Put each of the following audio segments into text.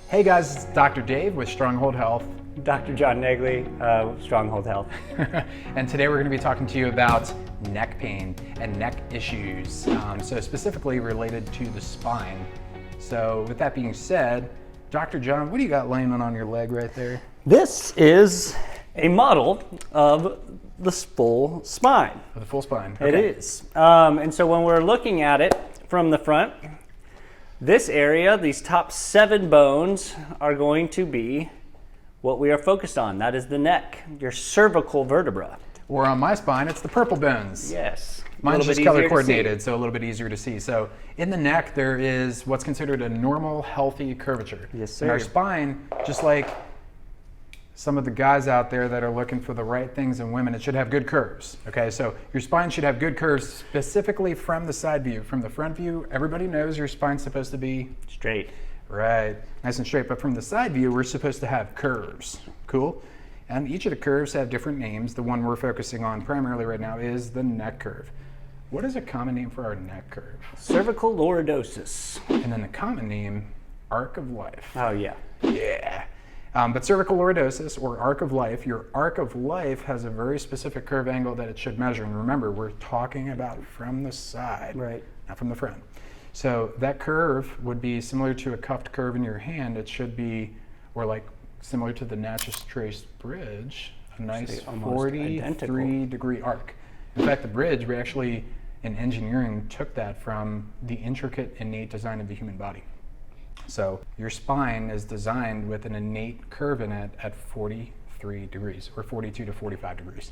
Hey guys, it's Dr. Dave with Stronghold Health. Dr. John Negley, Stronghold Health. And today we're going to be talking to you about neck pain and neck issues, so specifically related to the spine. So with that being said, Dr. John, what do you got laying on your leg right there? This is a model of the full spine. The full spine. Okay. It is. And so when we're looking at it from the front, this area, these top 7 bones are going to be what we are focused on. That is the neck, your cervical vertebra. Or on my spine, it's the purple bones. Yes. Mine's just color coordinated, so a little bit easier to see. So in the neck, there is what's considered a normal, healthy curvature. Yes, sir. In our spine, just like some of the guys out there that are looking for the right things in women, it should have good curves. Okay, so your spine should have good curves specifically from the side view. From the front view, everybody knows your spine's supposed to be straight. Right, nice and straight. But from the side view, we're supposed to have curves. Cool? And each of the curves have different names. The one we're focusing on primarily right now is the neck curve. What is a common name for our neck curve? Cervical lordosis. And then the common name, arc of life. Oh, yeah. Yeah. But cervical lordosis, or arc of life, your arc of life has a very specific curve angle that it should measure. And remember, we're talking about from the side, right, not from the front. So that curve would be similar to a cuffed curve in your hand. It should be, or like similar to the Natchez Trace Bridge, a nice 43-degree arc. In fact, the bridge, we actually, in engineering, took that from the intricate innate design of the human body. So your spine is designed with an innate curve in it at 43 degrees, or 42 to 45 degrees.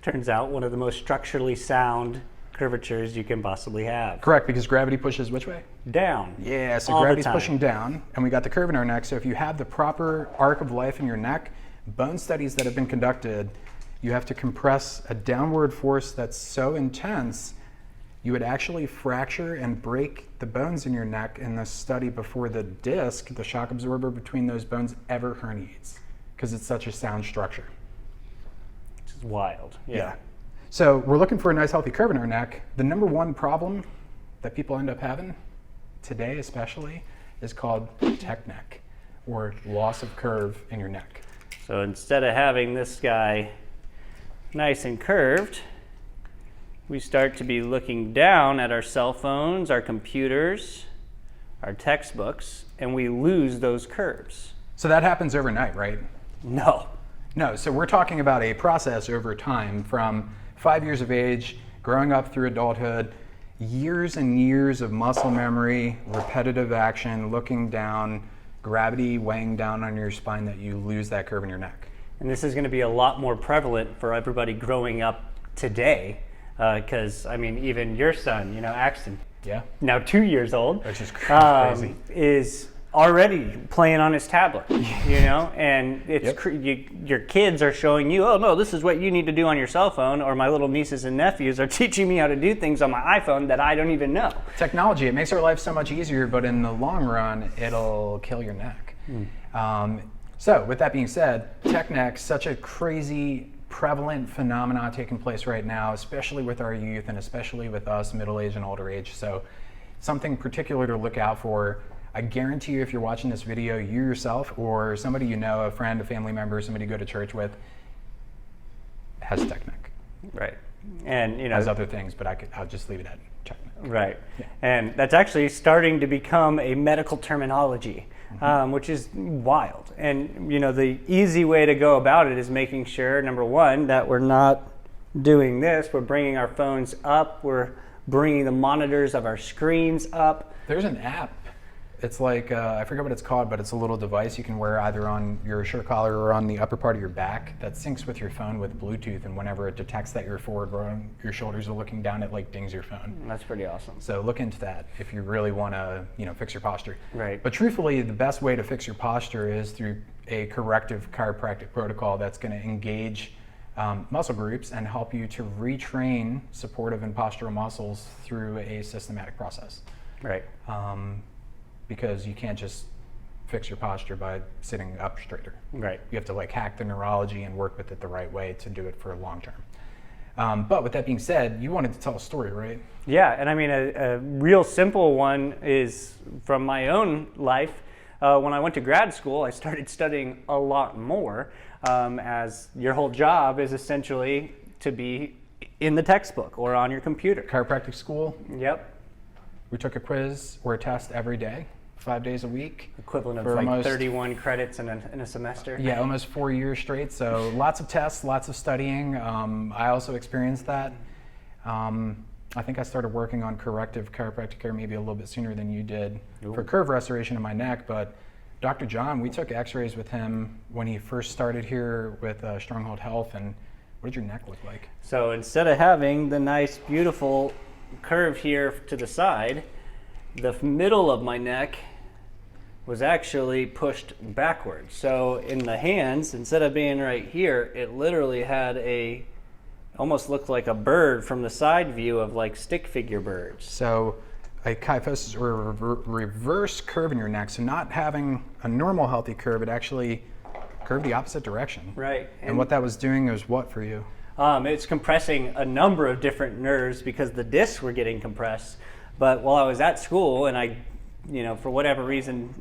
Turns out one of the most structurally sound curvatures you can possibly have. Correct, because gravity pushes which way? Down. Yeah, so gravity's pushing down, and we got the curve in our neck. So if you have the proper arc of life in your neck, bone studies that have been conducted, you have to compress a downward force that's so intense, you would actually fracture and break the bones in your neck in the study before the disc, the shock absorber between those bones, ever herniates, because it's such a sound structure. Which is wild. Yeah. So we're looking for a nice healthy curve in our neck. The number one problem that people end up having, today especially, is called tech neck, or loss of curve in your neck. So instead of having this guy nice and curved, we start to be looking down at our cell phones, our computers, our textbooks, and we lose those curves. So that happens overnight, right? No. No, so we're talking about a process over time from 5 years of age, growing up through adulthood, years and years of muscle memory, repetitive action, looking down, gravity weighing down on your spine, that you lose that curve in your neck. And this is going to be a lot more prevalent for everybody growing up today, because, I mean, even your son, Axton, now 2 years old, which is crazy, is already playing on his tablet, and it's your kids are showing you, oh no, this is what you need to do on your cell phone, or my little nieces and nephews are teaching me how to do things on my iPhone that I don't even know. Technology, it makes our life so much easier, but in the long run, it'll kill your neck. So with that being said, tech neck, such a crazy, prevalent phenomena taking place right now, especially with our youth and especially with us middle age and older age. So something particular to look out for. I guarantee you, if you're watching this video, you yourself or somebody you know, a friend, a family member, somebody you go to church with, has tech neck. Right. And has other things, but I'll just leave it at tech neck. Right. Yeah. And that's actually starting to become a medical terminology, which is wild. And the easy way to go about it is making sure, number one, that we're not doing this. We're bringing our phones up. We're bringing the monitors of our screens up. There's an app. It's like, I forget what it's called, but it's a little device you can wear either on your shirt collar or on the upper part of your back that syncs with your phone with Bluetooth, and whenever it detects that you're forward or your shoulders are looking down, it like dings your phone. That's pretty awesome. So look into that if you really want to, fix your posture. Right. But truthfully, the best way to fix your posture is through a corrective chiropractic protocol that's going to engage muscle groups and help you to retrain supportive and postural muscles through a systematic process. Right. Because you can't just fix your posture by sitting up straighter. Right. You have to hack the neurology and work with it the right way to do it for long term. But with that being said, you wanted to tell a story, right? Yeah, and I mean a real simple one is from my own life. When I went to grad school, I started studying a lot more, as your whole job is essentially to be in the textbook or on your computer. Chiropractic school, Yep. we took a quiz or a test every day, 5 days a week. Equivalent of For like almost- 31 credits in a semester. Yeah, almost 4 years straight. So lots of tests, lots of studying. I also experienced that. I think I started working on corrective chiropractic care maybe a little bit sooner than you did for curve restoration in my neck. But Dr. John, we took x-rays with him when he first started here with Stronghold Health. And what did your neck look like? So instead of having the nice, beautiful curve here to the side, the middle of my neck was actually pushed backwards. So in the hands, instead of being right here, it literally had almost looked like a bird from the side view of like stick figure birds. So a kyphosis or reverse curve in your neck. So not having a normal healthy curve, it actually curved the opposite direction. Right. And what that was doing was what for you? It's compressing a number of different nerves because the discs were getting compressed. But while I was at school, and I, for whatever reason,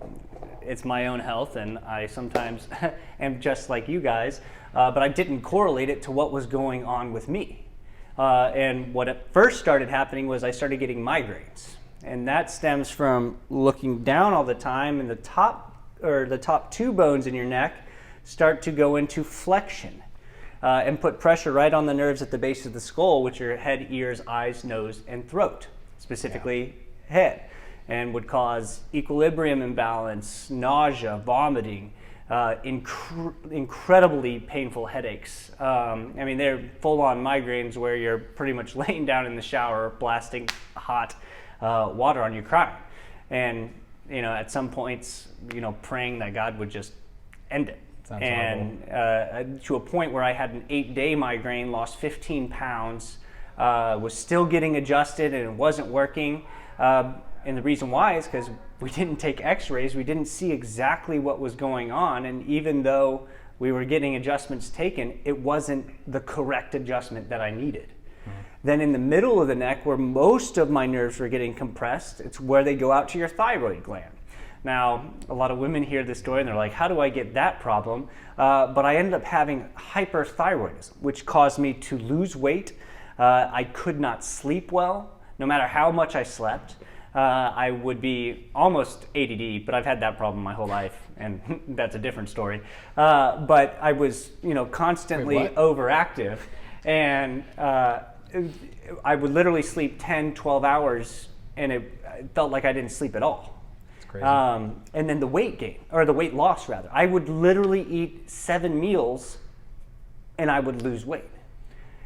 it's my own health, and I sometimes am just like you guys, but I didn't correlate it to what was going on with me. And what at first started happening was I started getting migraines. And that stems from looking down all the time, and the top two bones in your neck start to go into flexion. And put pressure right on the nerves at the base of the skull, which are head, ears, eyes, nose, and throat, specifically head, and would cause equilibrium imbalance, nausea, vomiting, incredibly painful headaches. They're full-on migraines where you're pretty much laying down in the shower, blasting hot water on you, crying. And, at some points, praying that God would just end it. And to a point where I had an 8-day migraine, lost 15 pounds, was still getting adjusted and it wasn't working. And the reason why is because we didn't take x-rays, we didn't see exactly what was going on. And even though we were getting adjustments taken, it wasn't the correct adjustment that I needed. Then in the middle of the neck, where most of my nerves were getting compressed, it's where they go out to your thyroid gland. Now, a lot of women hear this story and they're like, how do I get that problem? But I ended up having hyperthyroidism, which caused me to lose weight. I could not sleep well, no matter how much I slept. I would be almost ADD, but I've had that problem my whole life, and that's a different story. But I was, constantly overactive, and I would literally sleep 10, 12 hours, and it felt like I didn't sleep at all. And then the weight gain, or the weight loss rather. I would literally eat 7 meals and I would lose weight.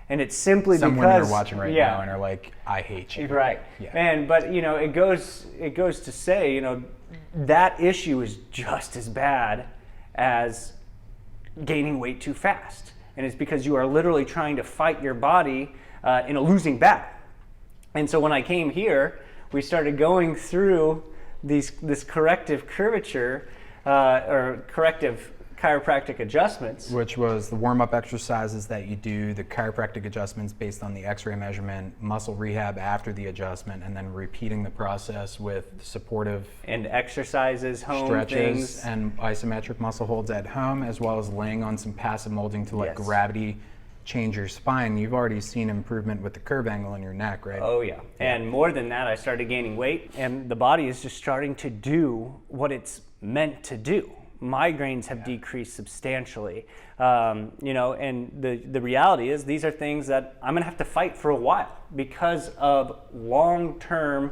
And it's simply Some because women are watching right now and are like, I hate you. Right. Yeah. But it goes to say, that issue is just as bad as gaining weight too fast. And it's because you are literally trying to fight your body in a losing battle. And so when I came here, we started going through this corrective curvature or corrective chiropractic adjustments. Which was the warm-up exercises that you do, the chiropractic adjustments based on the x-ray measurement, muscle rehab after the adjustment, and then repeating the process with supportive and exercises, home stretches, things. and isometric muscle holds at home, as well as laying on some passive molding to let gravity change your spine. You've already seen improvement with the curve angle in your neck, right? Oh yeah. And more than that, I started gaining weight, and the body is just starting to do what it's meant to do. Migraines have decreased substantially, and the reality is these are things that I'm gonna have to fight for a while because of long-term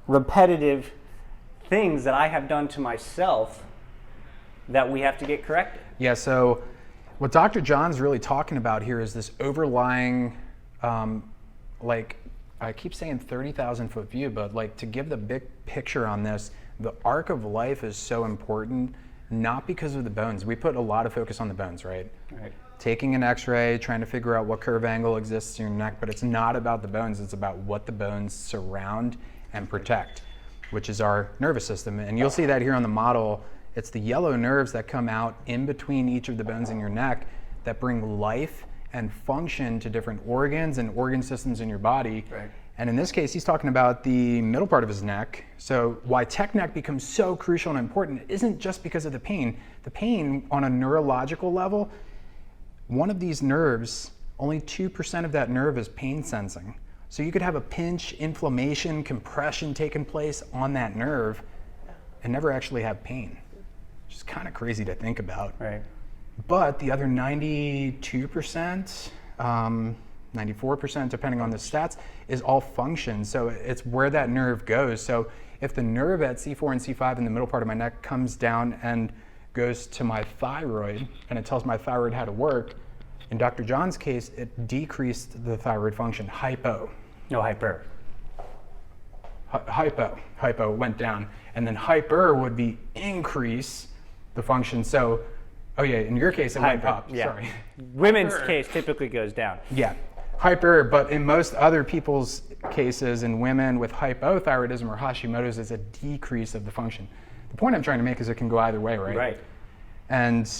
repetitive things that I have done to myself that we have to get corrected. Yeah, so what Dr. John's really talking about here is this overlying, I keep saying 30,000 foot view, but to give the big picture on this, the arc of life is so important, not because of the bones. We put a lot of focus on the bones, right? Right. Taking an x-ray, trying to figure out what curve angle exists in your neck, but it's not about the bones, it's about what the bones surround and protect, which is our nervous system. And you'll see that here on the model. It's the yellow nerves that come out in between each of the bones in your neck that bring life and function to different organs and organ systems in your body. Right. And in this case, he's talking about the middle part of his neck. So why tech neck becomes so crucial and important isn't just because of the pain. The pain on a neurological level, one of these nerves, only 2% of that nerve is pain sensing. So you could have a pinch, inflammation, compression taking place on that nerve and never actually have pain, which is kind of crazy to think about. Right. But the other 92%, 94%, depending on the stats, is all function. So it's where that nerve goes. So if the nerve at C4 and C5 in the middle part of my neck comes down and goes to my thyroid, and it tells my thyroid how to work, in Dr. John's case, it decreased the thyroid function, hypo. No, hyper. Hypo went down. And then hyper would be increase the function. So, oh yeah, in your case, it went up. Yeah. Sorry. Women's Hyper. case typically goes down. Yeah, hyper, but in most other people's cases, in women with hypothyroidism or Hashimoto's, it's a decrease of the function. The point I'm trying to make is it can go either way, right? Right. And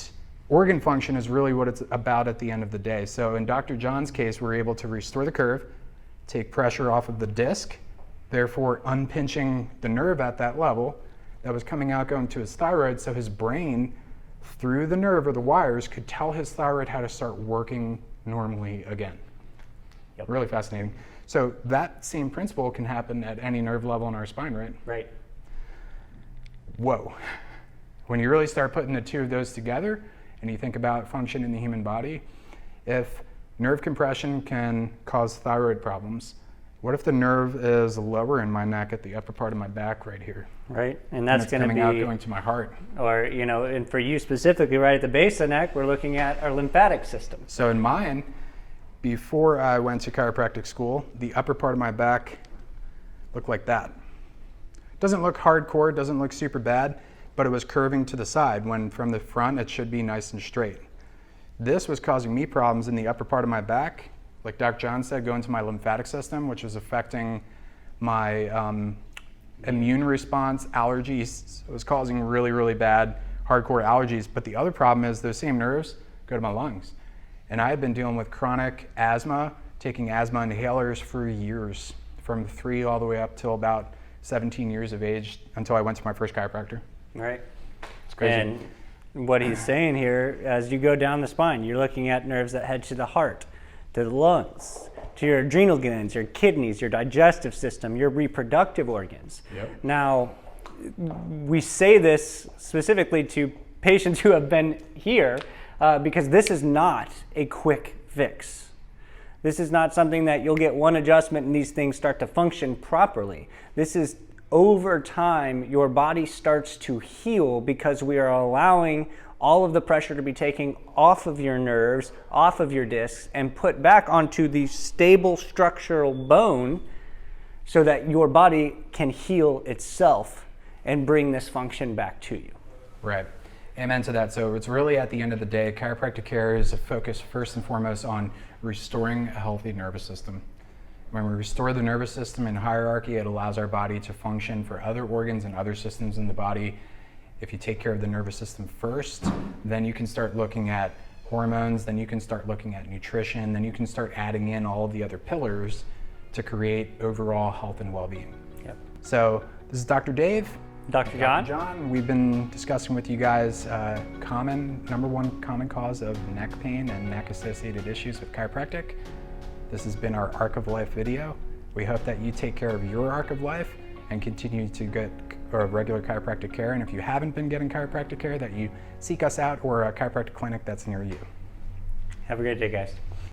organ function is really what it's about at the end of the day. So in Dr. John's case, we're able to restore the curve, take pressure off of the disc, therefore unpinching the nerve at that level that was coming out going to his thyroid, so his brain, through the nerve or the wires, could tell his thyroid how to start working normally again. Yep. Really fascinating. So that same principle can happen at any nerve level in our spine, right? Right. Whoa. When you really start putting the two of those together and you think about function in the human body, if nerve compression can cause thyroid problems, what if the nerve is lower in my neck at the upper part of my back right here? Right. And that's going to coming be out going to my heart. Or, and for you specifically, right at the base of the neck, we're looking at our lymphatic system. So in mine, before I went to chiropractic school, the upper part of my back looked like that. Doesn't look hardcore, doesn't look super bad, but it was curving to the side when from the front it should be nice and straight. This was causing me problems in the upper part of my back, like Dr. John said, going to my lymphatic system, which was affecting my immune response, allergies. It was causing really, really bad, hardcore allergies. But the other problem is those same nerves go to my lungs. And I had been dealing with chronic asthma, taking asthma inhalers for years, from 3 all the way up till about 17 years of age, until I went to my first chiropractor. Right. It's crazy. And what he's saying here, as you go down the spine, you're looking at nerves that head to the heart, to the lungs, to your adrenal glands, your kidneys, your digestive system, your reproductive organs. Yep. Now, we say this specifically to patients who have been here because this is not a quick fix. This is not something that you'll get one adjustment and these things start to function properly. This is over time, your body starts to heal because we are allowing all of the pressure to be taken off of your nerves, off of your discs, and put back onto the stable structural bone so that your body can heal itself and bring this function back to you. Right. Amen to that. So it's really at the end of the day, chiropractic care is a focus first and foremost on restoring a healthy nervous system. When we restore the nervous system in hierarchy, it allows our body to function for other organs and other systems in the body. If you take care of the nervous system first, then you can start looking at hormones, then you can start looking at nutrition, then you can start adding in all of the other pillars to create overall health and well-being. Yep. So this is Dr. Dave. Dr. John? John, we've been discussing with you guys number one common cause of neck pain and neck associated issues with chiropractic. This has been our Arc of Life video. We hope that you take care of your Arc of Life and continue to get regular chiropractic care. And if you haven't been getting chiropractic care, that you seek us out or a chiropractic clinic that's near you. Have a great day, guys.